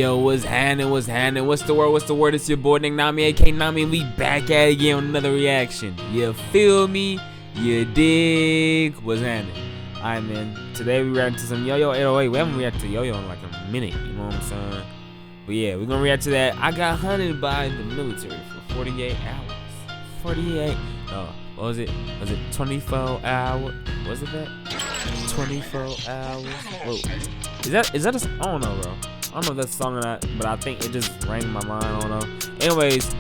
Yo, what's happening? What's happening? What's the word? What's the word? It's your boy Nick Nami, aka Nami, and we back at it again with another reaction. You feel me? You dig? What's happening? Alright, man. Today we react to some Yo-Yo 808. We haven't reacted to Yo-Yo in like a minute. You know what I'm saying? But yeah, we're gonna react to that. I got hunted by the military for 48 hours. 48. No, what was it? Was it 24 hours? Was it that? 24 hours. Whoa. Is that a? I don't know, bro. I don't know if that's a song or not, but I think it just rang in my mind. I don't know. Anyways,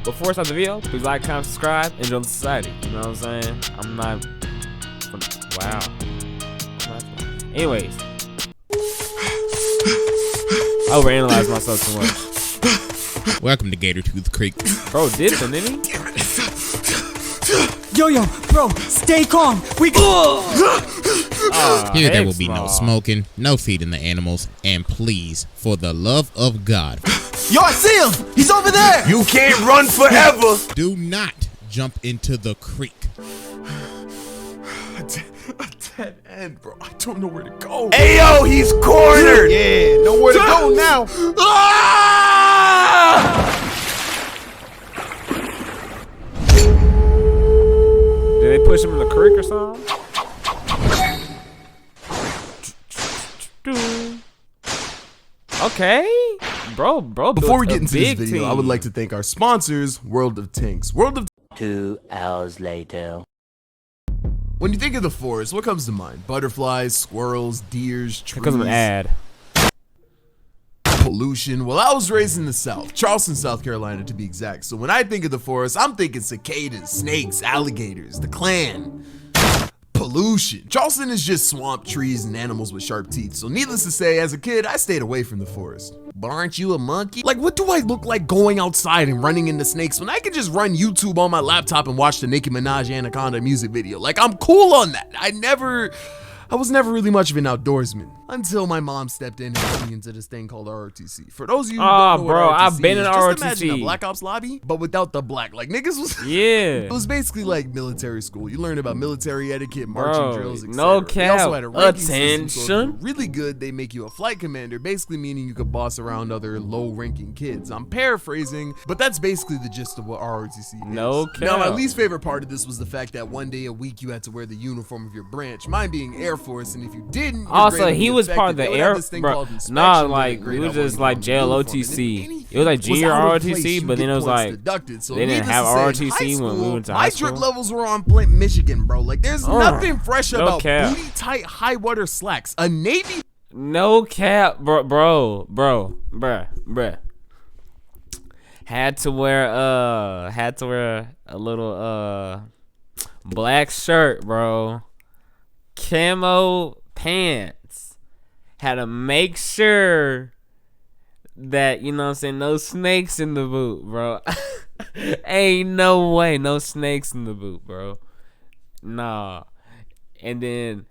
before I start the video, please like, comment, subscribe, and join the society. You know what I'm saying? I'm not. Wow. Anyways, I overanalyzed myself too much. Welcome to Gatortooth Creek. Bro, didn't he? Yo, bro, stay calm. We Here there will be no smoking, no feeding the animals, and please, for the love of God, Yo, I see him. He's over there. You can't run forever. do not jump into the creek. A dead end, bro. I don't know where to go. Ayo, he's cornered. Yeah, nowhere to go now. Did they push him in the creek or something? Okay, bro. Before we get into this video, I would like to thank our sponsors, World of Tanks. 2 hours later. When you think of the forest, what comes to mind? Butterflies, squirrels, deers, trees. Because of an ad. Pollution. Well, I was raised in the South, Charleston, South Carolina to be exact. So when I think of the forest, I'm thinking cicadas, snakes, alligators, the Klan. Pollution. Charleston is just swamp, trees, and animals with sharp teeth. So needless to say, as a kid, I stayed away from the forest. But aren't you a monkey? Like, what do I look like going outside and running into snakes when I could just run YouTube on my laptop and watch the Nicki Minaj Anaconda music video? Like, I'm cool on that. I was never really much of an outdoorsman until my mom stepped in and put me into this thing called ROTC. For those of you who don't know what bro, ROTC I've been is, in just ROTC. imagine a Black Ops lobby, but without the black. Like, niggas was Yeah. It was basically like military school. You learn about military etiquette, marching Bro, drills, etc. no They cap. also had a ranking system, so if Attention. you're really good, they make you a flight commander, basically meaning you could boss around other low-ranking kids. I'm paraphrasing, but that's basically the gist of what ROTC is. No cap. Now, my least favorite part of this was the fact that one day a week you had to wear the uniform of your branch, mine being Air Force, and if you didn't, your Also, grade would he be was part of affected. the They would have air. this thing Bro, called inspection nah, where they like grade it was out what just you like call uniform, and if JLOTC. anything It was like was junior out of ROTC, place, you but then get it was points like deducted. So they didn't needless have to say, in ROTC high when we school, went to high my school. drip levels were on Flint, Michigan, bro. Like, there's nothing fresh no about cap. booty tight high water slacks. A navy. No cap, bro. Had to wear a little black shirt, bro. Camo pants. Had to make sure that, you know what I'm saying, no snakes in the boot, bro. Ain't no way, no snakes in the boot, bro. Nah. And then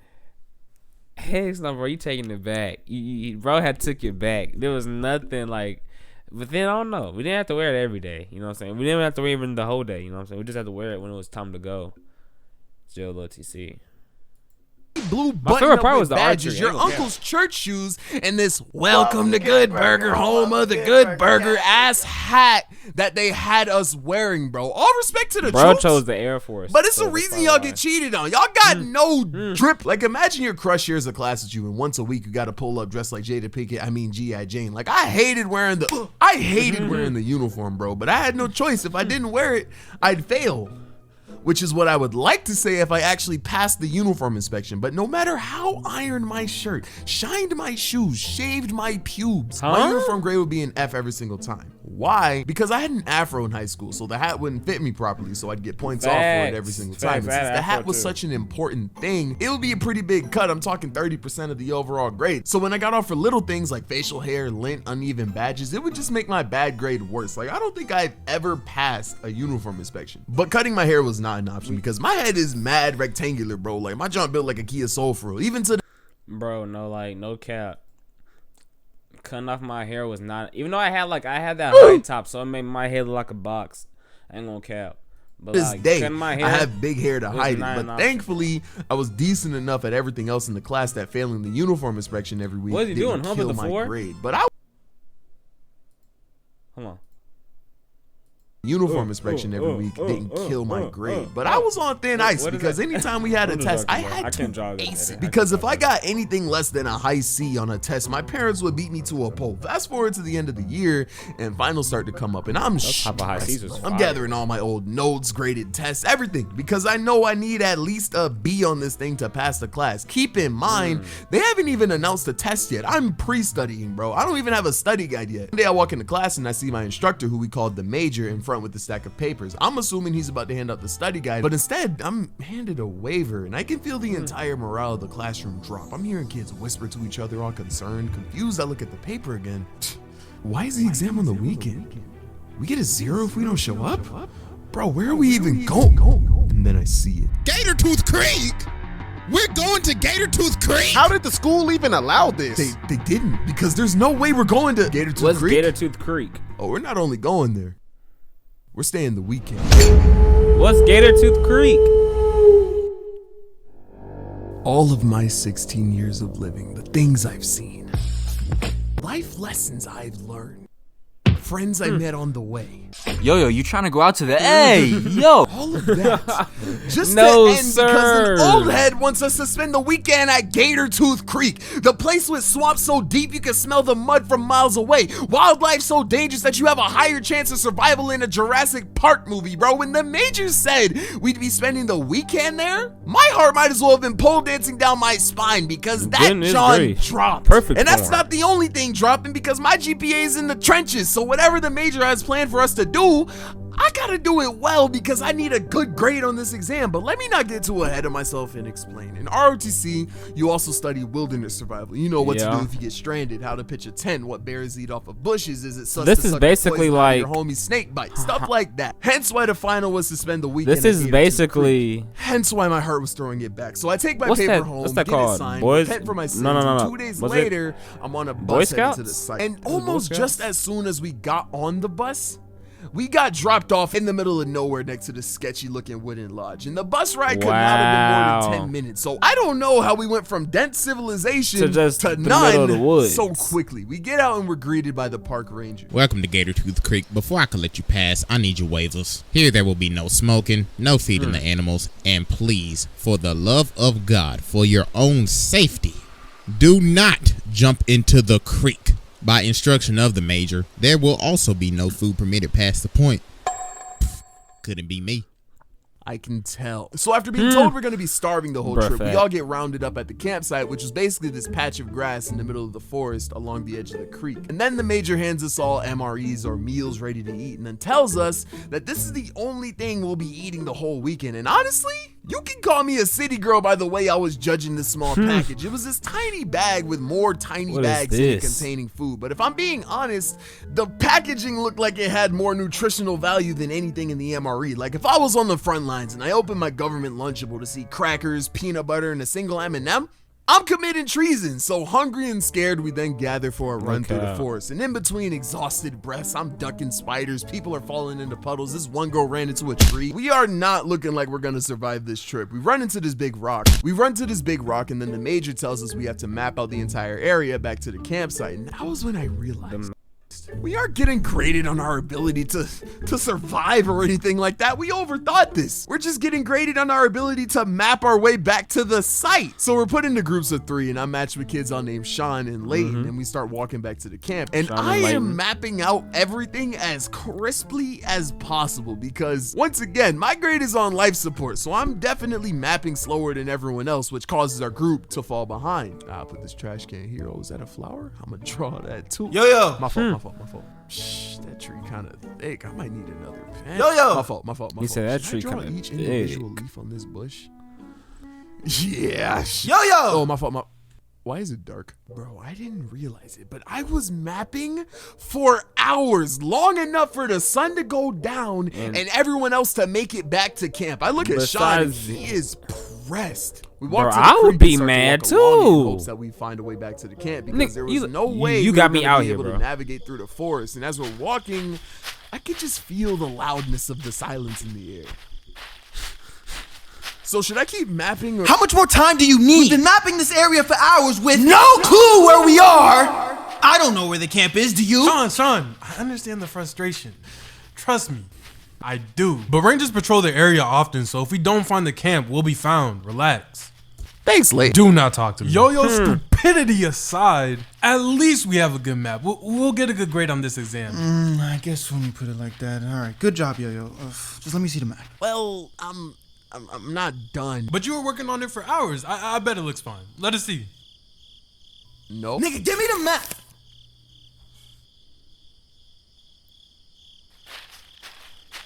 heck no, bro, you taking it back. You bro had took it back. There was nothing like, but then I don't know. We didn't have to wear it every day. You know what I'm saying? We didn't have to wear it even the whole day. You know what I'm saying? We just had to wear it when it was time to go. JLOTC. Blue My button favorite up part with was the badges, archery. your I ain't gonna uncle's church shoes, and this welcome to Good Burger, home of the Good Burger ass hat that they had us wearing, bro. All respect to the Bro troops, chose the Air Force. but it's so the reason that's y'all why. get cheated on. Y'all got no drip. Like, imagine your crush shares a class with you, and once a week you got to pull up dressed like Jada Pinkett. I mean G.I. Jane. Like, I hated wearing the uniform, bro. But I had no choice. If I didn't wear it, I'd fail. Which is what I would like to say if I actually passed the uniform inspection. But no matter how ironed my shirt, shined my shoes, shaved my pubes, my uniform grade would be an F every single time. Why? Because I had an afro in high school, so the hat wouldn't fit me properly, so I'd get points off for it every single time. And since the hat was such an important thing, it would be a pretty big cut. I'm talking 30% of the overall grade. So when I got off for little things like facial hair, lint, uneven badges, it would just make my bad grade worse. Like, I don't think I've ever passed a uniform inspection. But cutting my hair was not an option because my head is mad rectangular, bro. Like, my junk built like a Kia Soul for real. Even to the Bro, no cap. Cutting off my hair was not, even though I had that high top, so it made my head look like a box. I ain't gonna cap. But this like, day, cutting my hair, I have big hair to hide it. not an But option. thankfully, I was decent enough at everything else in the class that failing the uniform inspection every week What is he didn't doing? Hump kill at the my floor? grade. But I Hold on. Uniform inspection every week didn't kill my grade, but I was on thin ice because anytime we had a test, I had to ace it. Because if I got anything less than a high C on a test, my parents would beat me to a pulp. Fast forward to the end of the year, and finals start to come up, and I'm gathering all my old notes, graded tests, everything, because I know I need at least a B on this thing to pass the class. Keep in mind, they haven't even announced the test yet. I'm pre-studying, bro. I don't even have a study guide yet. One day I walk into class and I see my instructor, who we called the major, in front with the stack of papers. I'm assuming he's about to hand out the study guide, but instead I'm handed a waiver, and I can feel the entire morale of the classroom drop. I'm hearing kids whisper to each other, all concerned, confused. I look at the paper again. Why is the exam on the weekend? We get a 0 if we don't show up? Bro, where are we even going? And then I see it. Gator Tooth Creek? We're going to Gator Tooth Creek? How did the school even allow this? They didn't, because there's no way we're going to Gator Tooth What's Creek. Gator Tooth Creek? Oh, we're not only going there. We're staying the weekend. What's Gator Tooth Creek? All of my 16 years of living, the things I've seen, life lessons I've learned, friends I met on the way. Yo, you trying to go out to the A? Yo. All of that just No, to end sir. because an old head wants us to spend the weekend at Gator Tooth Creek, the place with swamps so deep you can smell the mud from miles away, wildlife so dangerous that you have a higher chance of survival in a Jurassic Park movie, bro. When the major said we'd be spending the weekend there, my heart might as well have been pole dancing down my spine, because that Goodness John gracious. dropped. Perfect And that's form. not the only thing dropping, because my GPA is in the trenches. So whatever the major has planned for us to do, I gotta do it well, because I need a good grade on this exam. But let me not get too ahead of myself and explain. In ROTC, you also study wilderness survival. You know what to Yeah. do if you get stranded, how to pitch a tent, what bears eat off of bushes, is it sus This to is suck basically poison out of your like- homie's snake bite, stuff like that. Hence why the final was to spend the weekend. This at is Gator Tooth basically. Creek. Hence why my heart was throwing it back. So I take my What's paper that- home, what's that get it called? signed, Boys- repent for my sins, No. and 2 days Was it later, I'm on a Boy bus heading to the Scouts? site. And Boy almost Scouts? just as soon as we got on the bus, we got dropped off in the middle of nowhere next to this sketchy looking wooden lodge. And the bus ride could not have been more than 10 minutes. So I don't know how we went from dense civilization To just the none middle of the woods. so quickly. We get out and we're greeted by the park ranger. Welcome to Gator Tooth Creek. Before I can let you pass, I need your waivers. Here there will be no smoking, no feeding the animals, and please, for the love of God, for your own safety, do not jump into the creek. By instruction of the major, there will also be no food permitted past the point. Couldn't be me. I can tell. So after being told we're going to be starving the whole trip, we Perfect. all get rounded up at the campsite, which is basically this patch of grass in the middle of the forest along the edge of the creek. And then the major hands us all MREs, or meals ready to eat, and then tells us that this is the only thing we'll be eating the whole weekend. And honestly, you can call me a city girl by the way I was judging this small package. It was this tiny bag with more tiny What is bags in it this? containing food. But if I'm being honest, the packaging looked like it had more nutritional value than anything in the MRE. Like if I was on the front lines and I opened my government Lunchable to see crackers, peanut butter, and a single M&M, I'm committing treason. So hungry and scared, we then gather for a run through the Okay. forest. And in between exhausted breaths, I'm ducking spiders. People are falling into puddles. This one girl ran into a tree. We are not looking like we're gonna survive this trip. We run into this big rock. And then the major tells us we have to map out the entire area back to the campsite. And that was when I realized we aren't getting graded on our ability to survive or anything like that. We overthought this. We're just getting graded on our ability to map our way back to the site. So we're put into groups of 3, and I'm matched with kids all named Sean and Layton, and we start walking back to the camp. And Sean and I am Layton. mapping out everything as crisply as possible, because once again, my grade is on life support, so I'm definitely mapping slower than everyone else, which causes our group to fall behind. I'll put this trash can here. Oh, is that a flower? I'm gonna draw that too. Yo. My fault. Shh, that tree kind of thick. I might need another pen. Yo. My fault. He said that Should I tree draw kinda each individual thick. leaf on this bush? Yeah. Yo. Oh, my fault. Why is it dark? Bro, I didn't realize it, but I was mapping for hours, long enough for the sun to go down and everyone else to make it back to camp. I look at Sean, and Besides- he is pressed. We Bro, walk to the I creek would and be start to mad walk along in too. hopes that we find a way back to the camp, because Nick, there was you- no you- way you we got were me gonna out be here, able bro. to navigate through the forest. And as we're walking, I could just feel the loudness of the silence in the air. So should I keep mapping, or How much more time do you need? We've been mapping this area for hours with no clue where we are. I don't know where the camp is, do you? Sean, I understand the frustration. Trust me, I do. But Rangers patrol the area often, so if we don't find the camp, we'll be found. Relax. Thanks, Layton. Do not talk to me. Yo-Yo's stupidity aside, at least we have a good map. We'll get a good grade on this exam. I guess when you put it like that. All right, good job, Yo-Yo. Just let me see the map. Well, I'm not done. But you were working on it for hours. I bet it looks fine. Let us see. Nope. Nigga, give me the map.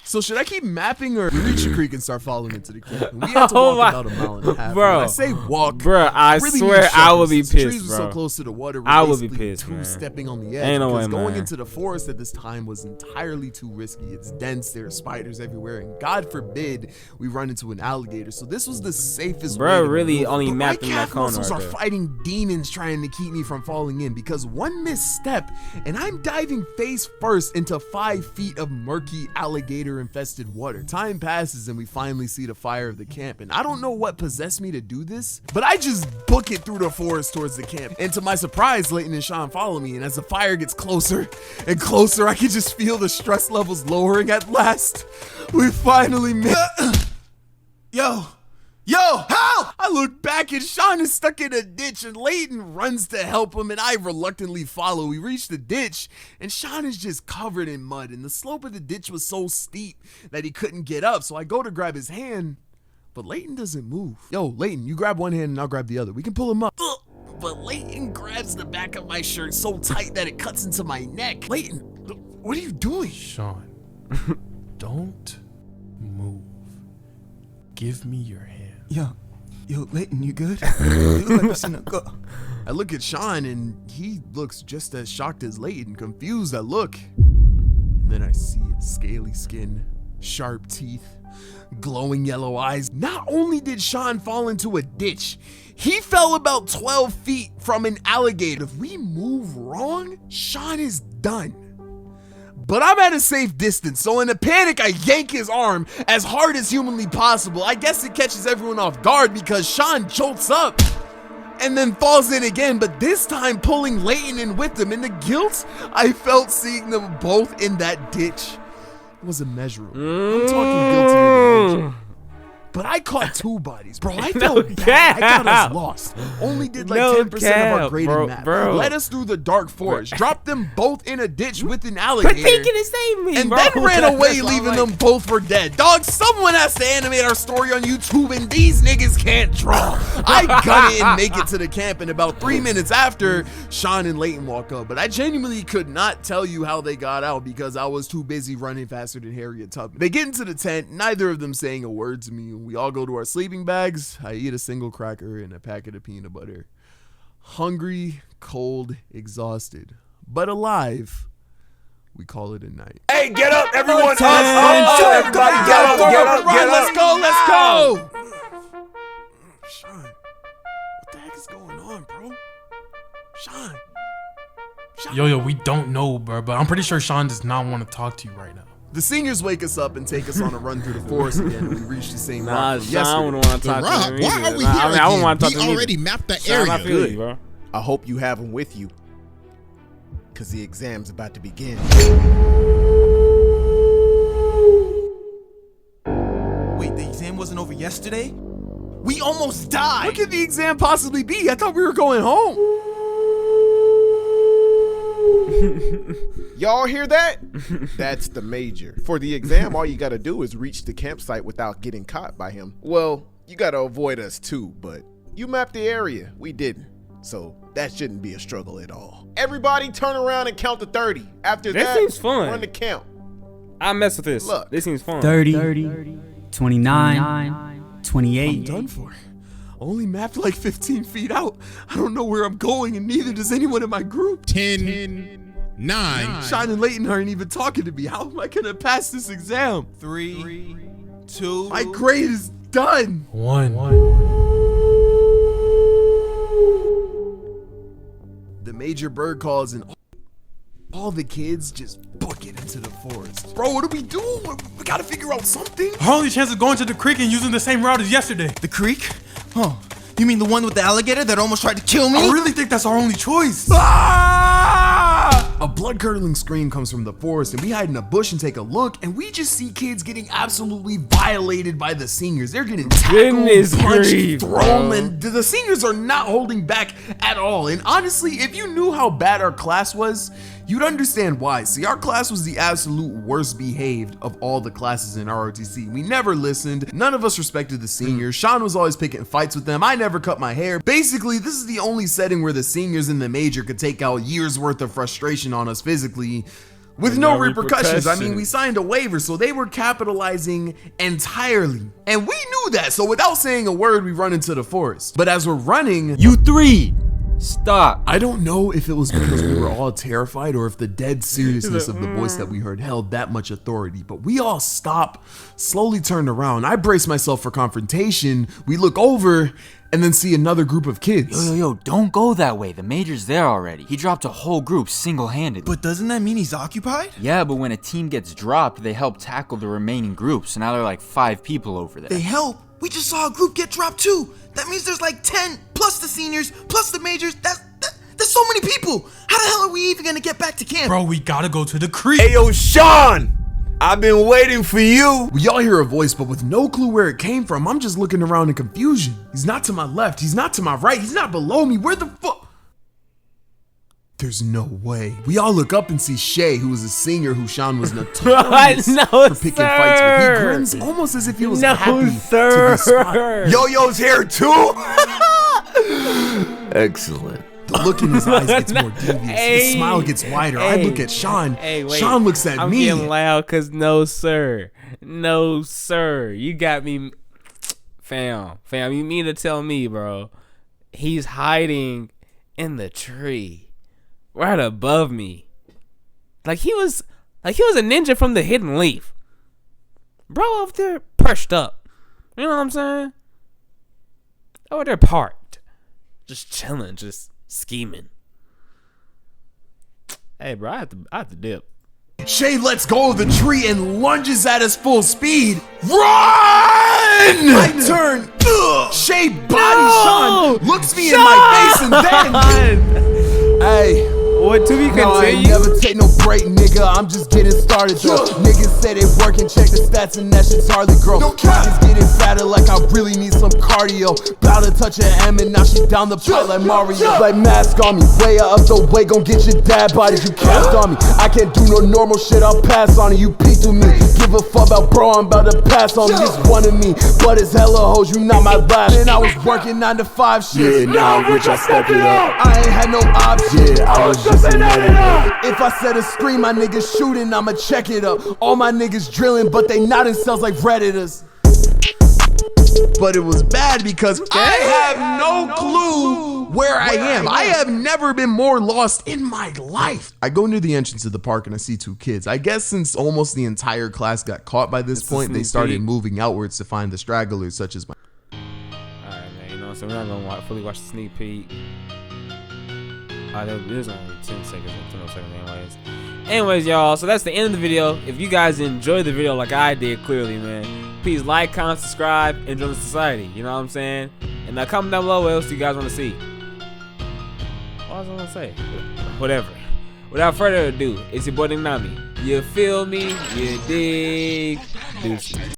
So should I keep mapping or we reach the creek and start following into the camp? We had to walk about a mile and a half. Bro. When I say walk, Bro, I really swear mean I would be shepherds. The trees pissed, were bro. so close to the water. I would be basically pissed, man. stepping on the edge. Ain't no because way, going man. into the forest at this time was entirely too risky. It's dense. There are spiders everywhere, and God forbid we run into an alligator. So this was the safest. Bro, way to really maneuver. only But mapped my in that calf corner muscles right are there. fighting demons trying to keep me from falling in because one misstep and I'm diving face first into 5 feet of murky alligator infested water. Time passes and we finally see the fire of the camp, and I don't know what possessed me to do this, but I just book it through the forest towards the camp. And to my surprise, Layton and Sean follow me, and as the fire gets closer and closer, I can just feel the stress levels lowering. At last, we finally made Yo, help! I look back and Sean is stuck in a ditch and Layton runs to help him and I reluctantly follow. We reach the ditch and Sean is just covered in mud and the slope of the ditch was so steep that he couldn't get up. So I go to grab his hand, but Layton doesn't move. Yo, Layton, you grab one hand and I'll grab the other. We can pull him up. But Layton grabs the back of my shirt so tight that it cuts into my neck. Layton, what are you doing? Sean, don't move. Give me your hand. Yo, Layton, you good? You look like you're sitting go. I look at Sean and he looks just as shocked as Layton. Confused, I look. And then I see it. Scaly skin, sharp teeth, glowing yellow eyes. Not only did Sean fall into a ditch, he fell about 12 feet from an alligator. If we move wrong, Sean is done. But I'm at a safe distance, so in a panic, I yank his arm as hard as humanly possible. I guess it catches everyone off guard because Sean jolts up and then falls in again, but this time pulling Layton in with him. And the guilt I felt seeing them both in that ditch was immeasurable. I'm talking guilty of the nature. But I caught 2 bodies, bro. I felt bad. I got us lost. Only did like 10% of our graded map. Led us through the dark forest, dropped them both in a ditch with an alligator, thinking to save me, and bro. then ran away, That's leaving all them both for dead. Dog, someone has to animate our story on YouTube, and these niggas can't draw. I got it and make it to the camp, and about 3 minutes after, Sean and Layton walk up. But I genuinely could not tell you how they got out because I was too busy running faster than Harriet Tubman. They get into the tent, neither of them saying a word to me. We all go to our sleeping bags. I eat a single cracker and a packet of peanut butter. Hungry, cold, exhausted, but alive. We call it a night. Hey, get up, everyone! Everybody get up, let's go, let's go! Sean, what the heck is going on, bro? Sean. Yo, we don't know, bro, but I'm pretty sure Sean does not want to talk to you right now. The seniors wake us up and take us on a run through the forest again, and we reach the same rock from Sean yesterday. wouldn't want to The talk rock? to me. Why either. are we Nah, here I mean, I wouldn't want to talk again? to We me. already mapped the Sean, I area. feel you, bro. I hope you have them with you, because the exam's about to begin. Wait, the exam wasn't over yesterday? We almost died! What could the exam possibly be? I thought we were going home. Y'all hear that? That's the major. For the exam, all you gotta do is reach the campsite without getting caught by him. Well, you gotta avoid us too, but you mapped the area. We didn't. So that shouldn't be a struggle at all. Everybody turn around and count to 30. After That that, seems fun. run the count. I mess with this. Look. This seems fun. 30, 29, 28. I'm done for. Only mapped like 15 feet out. I don't know where I'm going, and neither does anyone in my group. 10, 9. Sean and Layton aren't even talking to me. How am I gonna pass this exam? 3, 2. My grade is done. 1. The major bird calls and all the kids just book it into the forest. Bro, what do we do? We gotta figure out something. Our only chance of going to the creek and using the same route as yesterday. The creek? Oh, you mean the one with the alligator that almost tried to kill me? I really think that's our only choice. Ah! A blood-curdling scream comes from the forest, and we hide in a bush and take a look, and we just see kids getting absolutely violated by the seniors. They're getting tackled, Goodness punched, grief, thrown, bro. and the seniors are not holding back at all. And honestly, if you knew how bad our class was, you'd understand why. See, our class was the absolute worst behaved of all the classes in ROTC. We never listened. None of us respected the seniors. Sean was always picking fights with them. I never cut my hair. Basically, this is the only setting where the seniors in the major could take out years worth of frustration on us physically with no repercussions. I mean, we signed a waiver, so they were capitalizing entirely. And we knew that, so without saying a word, we run into the forest. But as we're running, You three, stop. I don't know if it was because we were all terrified or if the dead seriousness of the voice that we heard held that much authority, but we all stop, slowly turned around. I brace myself for confrontation. We look over and then see another group of kids. Yo, don't go that way. The major's there already. He dropped a whole group single-handedly. But doesn't that mean he's occupied? Yeah, but when a team gets dropped, they help tackle the remaining group. So now there are like 5 people over there. They help. We just saw a group get dropped too. That means there's like 10 plus the seniors plus the majors. There's so many people. How the hell are we even gonna get back to camp? Bro, we gotta go to the creek. Hey, yo, Sean! I've been waiting for you. We all hear a voice, but with no clue where it came from. I'm just looking around in confusion. He's not to my left. He's not to my right. He's not below me. Where the fuck? There's no way. We all look up and see Shay, who was a senior who Sean was notorious No, for picking fights with. He sir. grins almost as if he was No, happy sir. to be spotted. Yo-Yo's here too? Excellent. The look in his eyes gets more devious. Hey, his smile gets wider. I look at Sean. Sean looks at I'm me. getting loud because no, sir. No, sir. You got me. Fam, you mean to tell me, bro, he's hiding in the tree right above me. Like he was a ninja from the Hidden Leaf. Bro over there perched up. You know what I'm saying? Over there parked. Just chilling, just scheming. Hey, bro, I have to dip. Shay lets go of the tree and lunges at us full speed. Run! I turn. Shay bodies Sean, looks me in my face, and then. Hey. What to be No, I ain't continued? never take no break, nigga. I'm just getting started, though. Niggas say they working, check the stats, and that shit's hardly grow. Just getting fatter like I really need some cardio. Bout to touch an M, and now she down the pipe like Mario. Like mask on me, way up the way, gon' get your dad bodies. You cast on me. I can't do no normal shit, I'll pass on it. You peek through me. Give a fuck about bro, I'm about to pass on me. It's one of me, but it's hella hoes, you not my last. And I was working 9 to 5 shit. Yeah, now I'm rich, I step it up. I ain't had no option. Yeah, I was just an editor. If I said a scream, my niggas shooting, I'ma check it up. All my niggas drilling, but they not in cells like Redditors. But it was bad because I have no clue where I am. I have never been more lost in my life. I go near the entrance of the park and I see 2 kids. I guess since almost the entire class got caught by this point, they started moving outwards to find the stragglers such as my... Alright, man, you know what I'm saying? We're not gonna fully watch the sneak peek. There's only 10 seconds, 10 seconds anyways, y'all, so that's the end of the video. If you guys enjoyed the video like I did, clearly, man, please like, comment, subscribe, and join the society. You know what I'm saying? And now comment down below what else you guys want to see. What was I gonna say? Whatever. Without further ado, it's your boy Nami. You feel me? You dig? Deuces.